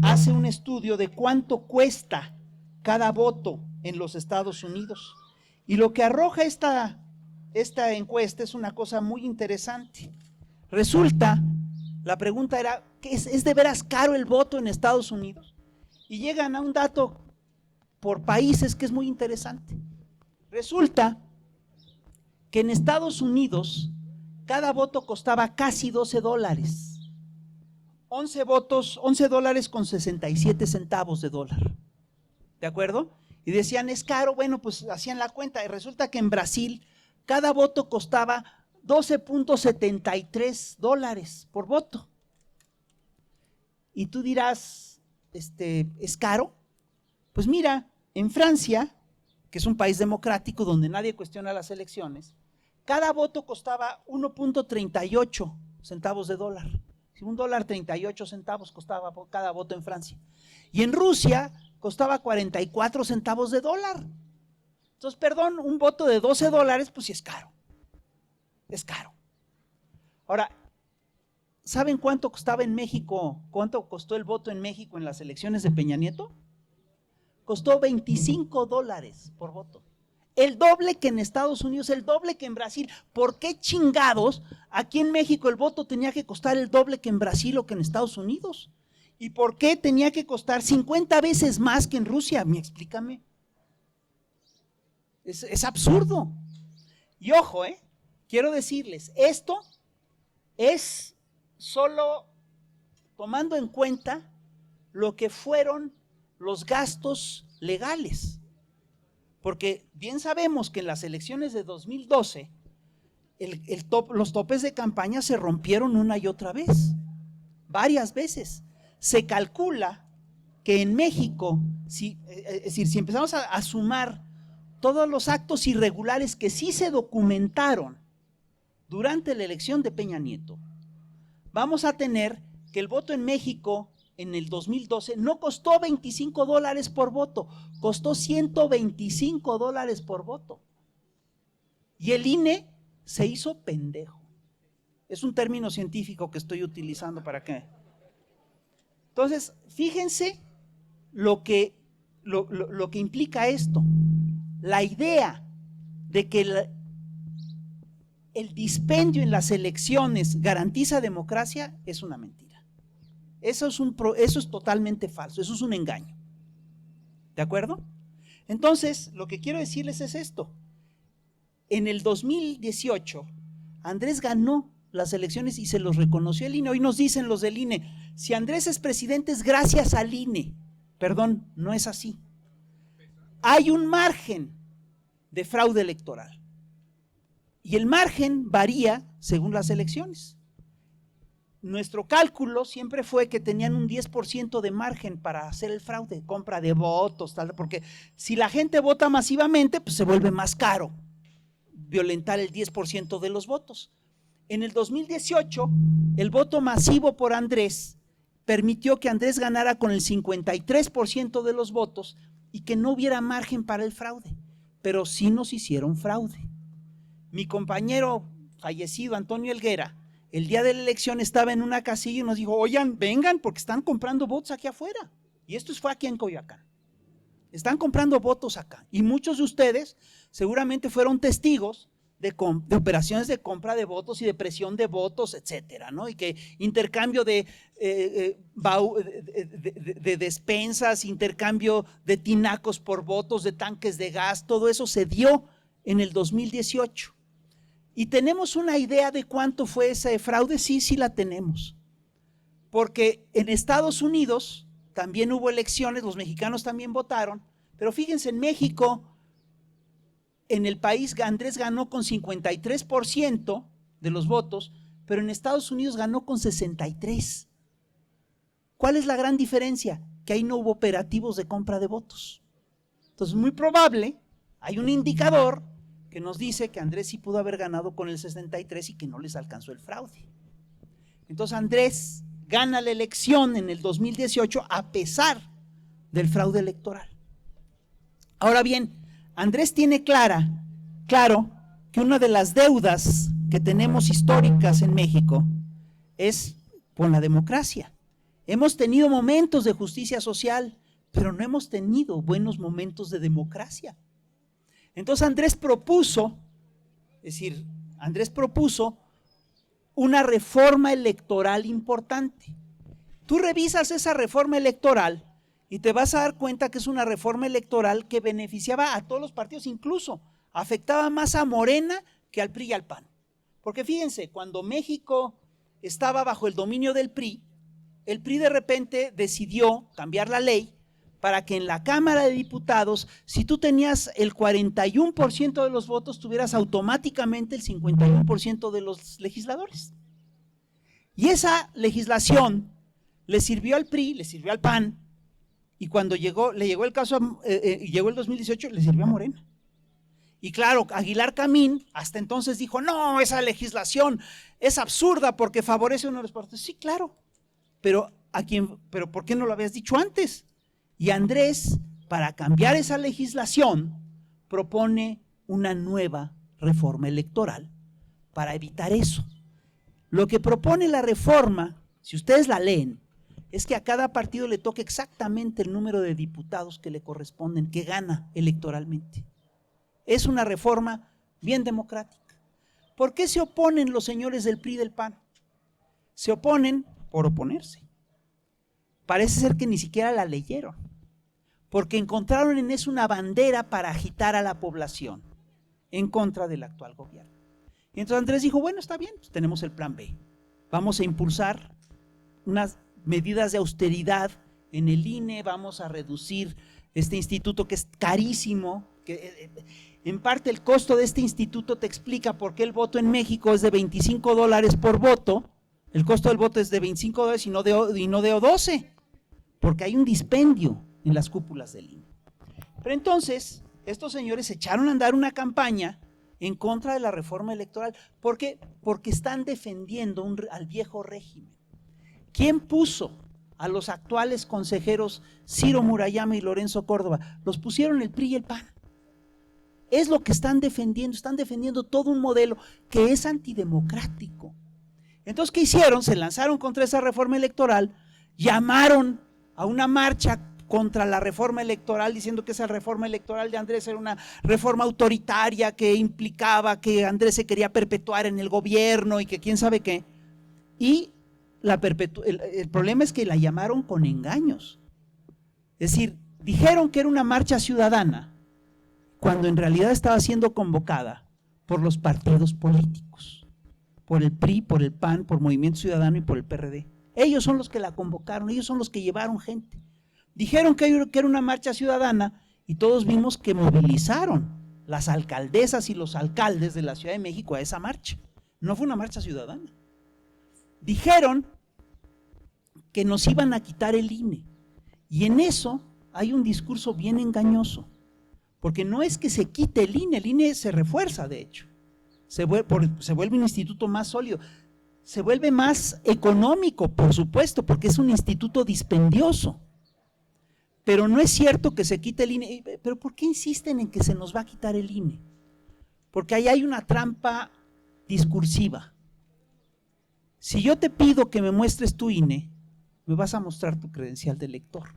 hace un estudio de cuánto cuesta cada voto en los Estados Unidos. Y lo que arroja esta encuesta es una cosa muy interesante. Resulta, la pregunta era, ¿es de veras caro el voto en Estados Unidos? Y llegan a un dato por países que es muy interesante. Resulta que en Estados Unidos cada voto costaba casi $12. 11 votos, $11 con 67 centavos de dólar. ¿De acuerdo? Y decían, es caro, bueno, pues hacían la cuenta. Y resulta que en Brasil cada voto costaba $12.73 por voto. Y tú dirás, ¿es caro? Pues mira, en Francia, que es un país democrático donde nadie cuestiona las elecciones, cada voto costaba 1.38 centavos de dólar. $1.38 costaba cada voto en Francia. Y en Rusia costaba 44 centavos de dólar. Entonces, perdón, un voto de $12, pues sí es caro. Es caro. Ahora, ¿saben cuánto costaba en México? ¿Cuánto costó el voto en México en las elecciones de Peña Nieto? Costó $25 por voto. El doble que en Estados Unidos, el doble que en Brasil. ¿Por qué chingados aquí en México el voto tenía que costar el doble que en Brasil o que en Estados Unidos? ¿Y por qué tenía que costar 50 veces más que en Rusia? Explícame. Es absurdo. Y ojo, quiero decirles, esto es solo tomando en cuenta lo que fueron los gastos legales. Porque bien sabemos que en las elecciones de 2012 los topes de campaña se rompieron una y otra vez, varias veces. Se calcula que en México, es decir, si empezamos a sumar todos los actos irregulares que sí se documentaron durante la elección de Peña Nieto, vamos a tener que el voto en México en el 2012 no costó $25 por voto, costó $125 por voto. Y el INE se hizo pendejo. Es un término científico que estoy utilizando para qué. Entonces, fíjense lo que implica esto. La idea de que el dispendio en las elecciones garantiza democracia es una mentira. Eso es totalmente falso, eso es un engaño. ¿De acuerdo? Entonces, lo que quiero decirles es esto. En el 2018, Andrés ganó las elecciones y se los reconoció el INE. Hoy nos dicen los del INE, si Andrés es presidente es gracias al INE. Perdón, no es así. Hay un margen de fraude electoral. Y el margen varía según las elecciones. Nuestro cálculo siempre fue que tenían un 10% de margen para hacer el fraude, compra de votos, tal, porque si la gente vota masivamente, pues se vuelve más caro violentar el 10% de los votos. En el 2018, el voto masivo por Andrés permitió que Andrés ganara con el 53% de los votos y que no hubiera margen para el fraude, pero sí nos hicieron fraude. Mi compañero fallecido, Antonio Helguera, el día de la elección estaba en una casilla y nos dijo, oigan, vengan porque están comprando votos aquí afuera. Y esto fue aquí en Coyoacán. Están comprando votos acá. Y muchos de ustedes seguramente fueron testigos de operaciones de compra de votos y de presión de votos, etcétera, ¿no? Y que intercambio de despensas, intercambio de tinacos por votos, de tanques de gas, todo eso se dio en el 2018. ¿Y tenemos una idea de cuánto fue ese fraude? Sí, sí la tenemos. Porque en Estados Unidos también hubo elecciones, los mexicanos también votaron, pero fíjense, en México, en el país Andrés ganó con 53% de los votos, pero en Estados Unidos ganó con 63%. ¿Cuál es la gran diferencia? Que ahí no hubo operativos de compra de votos. Entonces, muy probable, hay un indicador que nos dice que Andrés sí pudo haber ganado con el 63 y que no les alcanzó el fraude. Entonces Andrés gana la elección en el 2018 a pesar del fraude electoral. Ahora bien, Andrés tiene claro que una de las deudas que tenemos históricas en México es con la democracia. Hemos tenido momentos de justicia social, pero no hemos tenido buenos momentos de democracia. Entonces Andrés propuso una reforma electoral importante. Tú revisas esa reforma electoral y te vas a dar cuenta que es una reforma electoral que beneficiaba a todos los partidos, incluso afectaba más a Morena que al PRI y al PAN. Porque fíjense, cuando México estaba bajo el dominio del PRI, el PRI de repente decidió cambiar la ley para que en la Cámara de Diputados, si tú tenías el 41% de los votos, tuvieras automáticamente el 51% de los legisladores. Y esa legislación le sirvió al PRI, le sirvió al PAN, y cuando le llegó el caso, llegó el 2018, le sirvió a Morena. Y claro, Aguilar Camín hasta entonces dijo, no, esa legislación es absurda porque favorece a uno de los partidos. Sí, claro, pero ¿por qué no lo habías dicho antes? Y Andrés, para cambiar esa legislación, propone una nueva reforma electoral para evitar eso. Lo que propone la reforma, si ustedes la leen, es que a cada partido le toque exactamente el número de diputados que le corresponden, que gana electoralmente. Es una reforma bien democrática. ¿Por qué se oponen los señores del PRI y del PAN? Se oponen por oponerse. Parece ser que ni siquiera la leyeron, porque encontraron en eso una bandera para agitar a la población en contra del actual gobierno. Y entonces Andrés dijo, bueno, está bien, pues tenemos el plan B. Vamos a impulsar unas medidas de austeridad en el INE, vamos a reducir este instituto que es carísimo, que en parte el costo de este instituto te explica por qué el voto en México es de $25 por voto, el costo del voto es de $25 y no de 12, porque hay un dispendio en las cúpulas del INE. Pero entonces, estos señores echaron a andar una campaña en contra de la reforma electoral. ¿Por qué? Porque están defendiendo al viejo régimen. ¿Quién puso a los actuales consejeros Ciro Murayama y Lorenzo Córdoba? Los pusieron el PRI y el PAN. Es lo que están defendiendo todo un modelo que es antidemocrático. Entonces, ¿qué hicieron? Se lanzaron contra esa reforma electoral, llamaron a una marcha contra la reforma electoral, diciendo que esa reforma electoral de Andrés era una reforma autoritaria que implicaba que Andrés se quería perpetuar en el gobierno y que quién sabe qué. Y el problema es que la llamaron con engaños. Es decir, dijeron que era una marcha ciudadana, cuando en realidad estaba siendo convocada por los partidos políticos, por el PRI, por el PAN, por Movimiento Ciudadano y por el PRD. Ellos son los que la convocaron, ellos son los que llevaron gente. Dijeron que era una marcha ciudadana y todos vimos que movilizaron las alcaldesas y los alcaldes de la Ciudad de México a esa marcha. No fue una marcha ciudadana. Dijeron que nos iban a quitar el INE, y en eso hay un discurso bien engañoso, porque no es que se quite el INE se refuerza, de hecho, se vuelve un instituto más sólido, se vuelve más económico, por supuesto, porque es un instituto dispendioso. Pero no es cierto que se quite el INE. ¿Pero por qué insisten en que se nos va a quitar el INE? Porque ahí hay una trampa discursiva. Si yo te pido que me muestres tu INE, me vas a mostrar tu credencial de elector.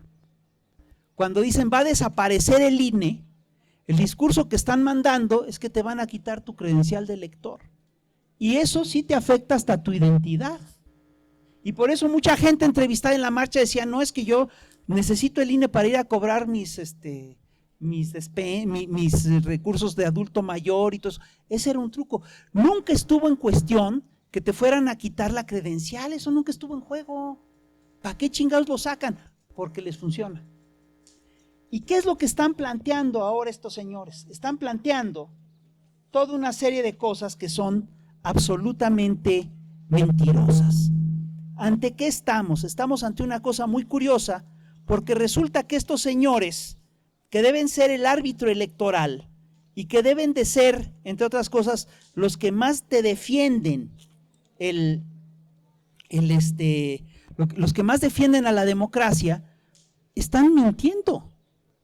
Cuando dicen va a desaparecer el INE, el discurso que están mandando es que te van a quitar tu credencial de elector. Y eso sí te afecta hasta tu identidad. Y por eso mucha gente entrevistada en la marcha decía, no, es que yo necesito el INE para ir a cobrar mis recursos de adulto mayor y todo eso. Ese era un truco. Nunca estuvo en cuestión que te fueran a quitar la credencial, eso nunca estuvo en juego. ¿Para qué chingados lo sacan? Porque les funciona. ¿Y qué es lo que están planteando ahora estos señores? Están planteando toda una serie de cosas que son absolutamente mentirosas. ¿Ante qué estamos? Estamos ante una cosa muy curiosa, porque resulta que estos señores, que deben ser el árbitro electoral y que deben de ser, entre otras cosas, los que más te defienden los que más defienden a la democracia, están mintiendo.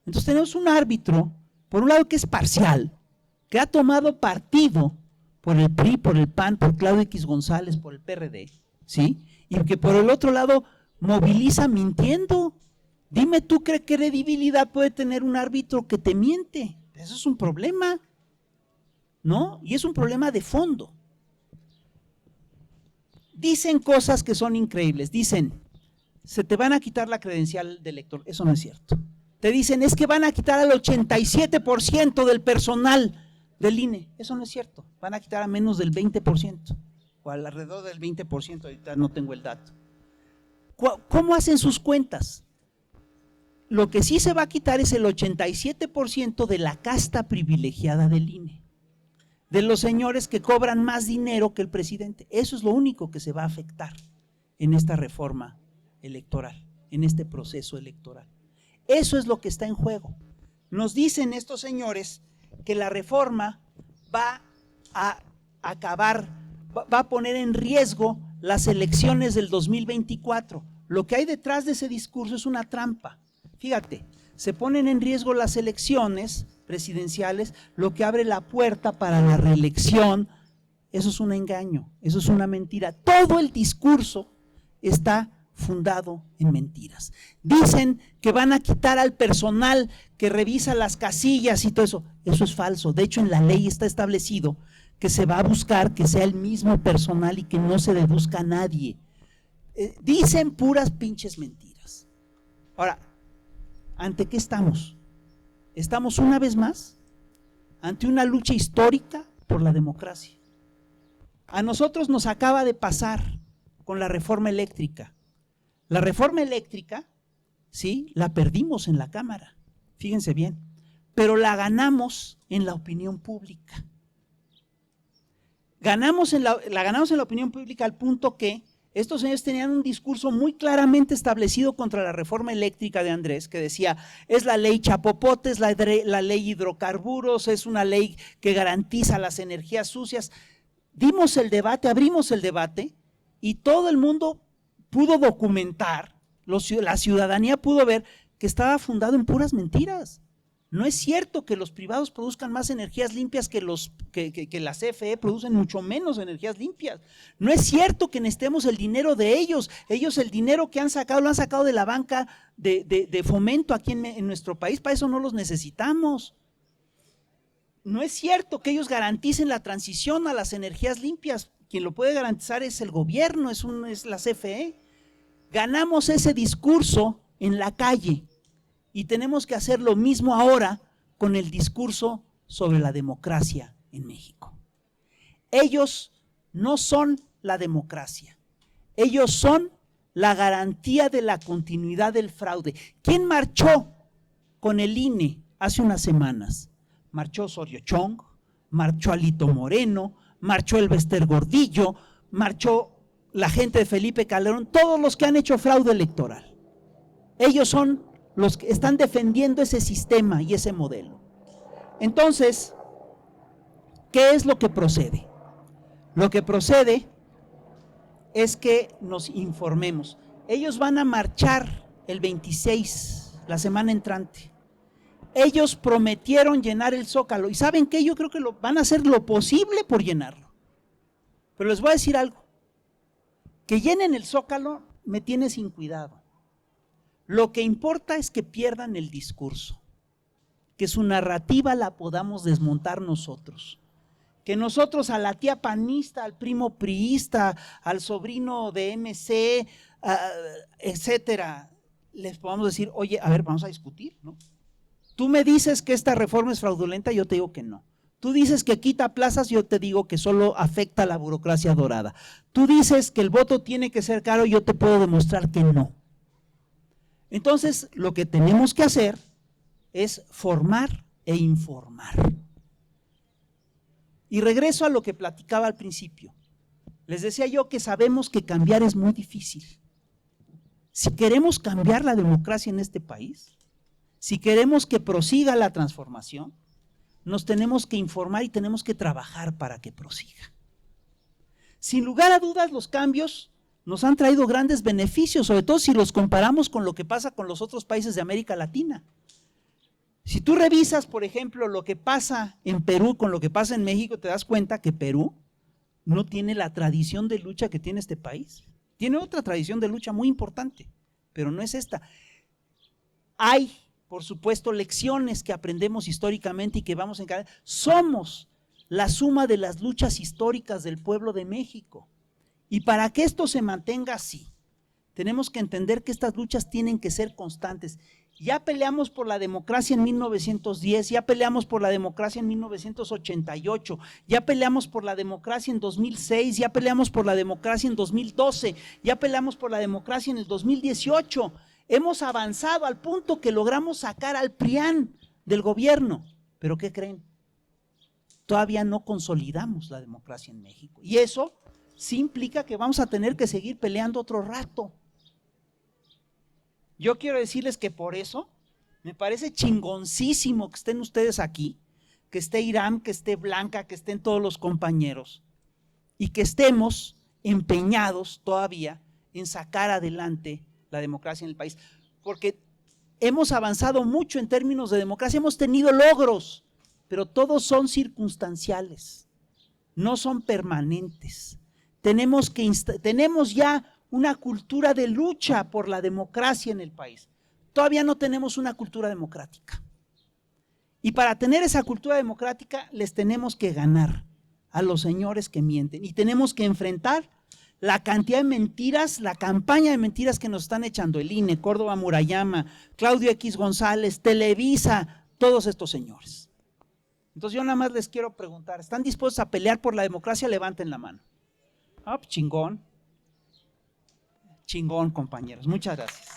Entonces tenemos un árbitro, por un lado que es parcial, que ha tomado partido por el PRI, por el PAN, por Claudio X González, por el PRD, ¿sí? Y que por el otro lado moviliza mintiendo. Dime tú qué credibilidad puede tener un árbitro que te miente. Eso es un problema, ¿no? Y es un problema de fondo. Dicen cosas que son increíbles. Dicen, se te van a quitar la credencial de elector. Eso no es cierto. Te dicen, es que van a quitar al 87% del personal del INE. Eso no es cierto. Van a quitar a menos del 20%, o alrededor del 20%, ahorita no tengo el dato. ¿Cómo hacen sus cuentas? Lo que sí se va a quitar es el 87% de la casta privilegiada del INE, de los señores que cobran más dinero que el presidente. Eso es lo único que se va a afectar en esta reforma electoral, en este proceso electoral. Eso es lo que está en juego. Nos dicen estos señores que la reforma va a acabar, va a poner en riesgo las elecciones del 2024. Lo que hay detrás de ese discurso es una trampa. Fíjate, se ponen en riesgo las elecciones presidenciales, lo que abre la puerta para la reelección. Eso es un engaño, eso es una mentira. Todo el discurso está fundado en mentiras. Dicen que van a quitar al personal que revisa las casillas y todo eso. Eso es falso. De hecho, en la ley está establecido que se va a buscar que sea el mismo personal y que no se deduzca a nadie. Dicen puras pinches mentiras. Ahora, ¿ante qué estamos? Estamos una vez más ante una lucha histórica por la democracia. A nosotros nos acaba de pasar con la reforma eléctrica. La reforma eléctrica, sí, la perdimos en la Cámara, fíjense bien, pero la ganamos en la opinión pública. La ganamos en la opinión pública al punto que estos señores tenían un discurso muy claramente establecido contra la reforma eléctrica de Andrés, que decía, es la ley chapopote, es la ley hidrocarburos, es una ley que garantiza las energías sucias. Dimos el debate, abrimos el debate y todo el mundo pudo documentar, la ciudadanía pudo ver que estaba fundado en puras mentiras. No es cierto que los privados produzcan más energías limpias que la CFE producen mucho menos energías limpias. No es cierto que necesitemos el dinero de ellos. Ellos el dinero que han sacado, lo han sacado de la banca de fomento aquí en nuestro país. Para eso no los necesitamos. No es cierto que ellos garanticen la transición a las energías limpias. Quien lo puede garantizar es el gobierno, es la CFE. Ganamos ese discurso en la calle. Y tenemos que hacer lo mismo ahora con el discurso sobre la democracia en México. Ellos no son la democracia, ellos son la garantía de la continuidad del fraude. ¿Quién marchó con el INE hace unas semanas? Marchó Osorio Chong, marchó Alito Moreno, marchó Elbester Gordillo, marchó la gente de Felipe Calderón, todos los que han hecho fraude electoral. Ellos son los que están defendiendo ese sistema y ese modelo. Entonces, ¿qué es lo que procede? Lo que procede es que nos informemos. Ellos van a marchar el 26, la semana entrante. Ellos prometieron llenar el Zócalo y ¿saben qué? Yo creo que van a hacer lo posible por llenarlo. Pero les voy a decir algo. Que llenen el Zócalo me tiene sin cuidado. Lo que importa es que pierdan el discurso, que su narrativa la podamos desmontar nosotros, que nosotros a la tía panista, al primo priista, al sobrino de MC, etcétera, les podamos decir, oye, a ver, vamos a discutir, ¿no? Tú me dices que esta reforma es fraudulenta, yo te digo que no. Tú dices que quita plazas, yo te digo que solo afecta a la burocracia dorada. Tú dices que el voto tiene que ser caro, yo te puedo demostrar que no. Entonces, lo que tenemos que hacer es formar e informar. Y regreso a lo que platicaba al principio. Les decía yo que sabemos que cambiar es muy difícil. Si queremos cambiar la democracia en este país, si queremos que prosiga la transformación, nos tenemos que informar y tenemos que trabajar para que prosiga. Sin lugar a dudas, los cambios nos han traído grandes beneficios, sobre todo si los comparamos con lo que pasa con los otros países de América Latina. Si tú revisas, por ejemplo, lo que pasa en Perú con lo que pasa en México, te das cuenta que Perú no tiene la tradición de lucha que tiene este país. Tiene otra tradición de lucha muy importante, pero no es esta. Hay, por supuesto, lecciones que aprendemos históricamente y que vamos a encarar. Somos la suma de las luchas históricas del pueblo de México. Y para que esto se mantenga así, tenemos que entender que estas luchas tienen que ser constantes. Ya peleamos por la democracia en 1910, ya peleamos por la democracia en 1988, ya peleamos por la democracia en 2006, ya peleamos por la democracia en 2012, ya peleamos por la democracia en el 2018. Hemos avanzado al punto que logramos sacar al PRIAN del gobierno. ¿Pero qué creen? Todavía no consolidamos la democracia en México. Y eso sí implica que vamos a tener que seguir peleando otro rato. Yo quiero decirles que por eso me parece chingoncísimo que estén ustedes aquí, que esté Irán, que esté Blanca, que estén todos los compañeros y que estemos empeñados todavía en sacar adelante la democracia en el país, porque hemos avanzado mucho en términos de democracia, hemos tenido logros, pero todos son circunstanciales, no son permanentes. Tenemos ya una cultura de lucha por la democracia en el país. Todavía no tenemos una cultura democrática. Y para tener esa cultura democrática les tenemos que ganar a los señores que mienten y tenemos que enfrentar la cantidad de mentiras, la campaña de mentiras que nos están echando el INE, Córdoba Murayama, Claudio X González, Televisa, todos estos señores. Entonces yo nada más les quiero preguntar, ¿están dispuestos a pelear por la democracia? Levanten la mano. Ah, pues chingón. Chingón, compañeros. Muchas gracias.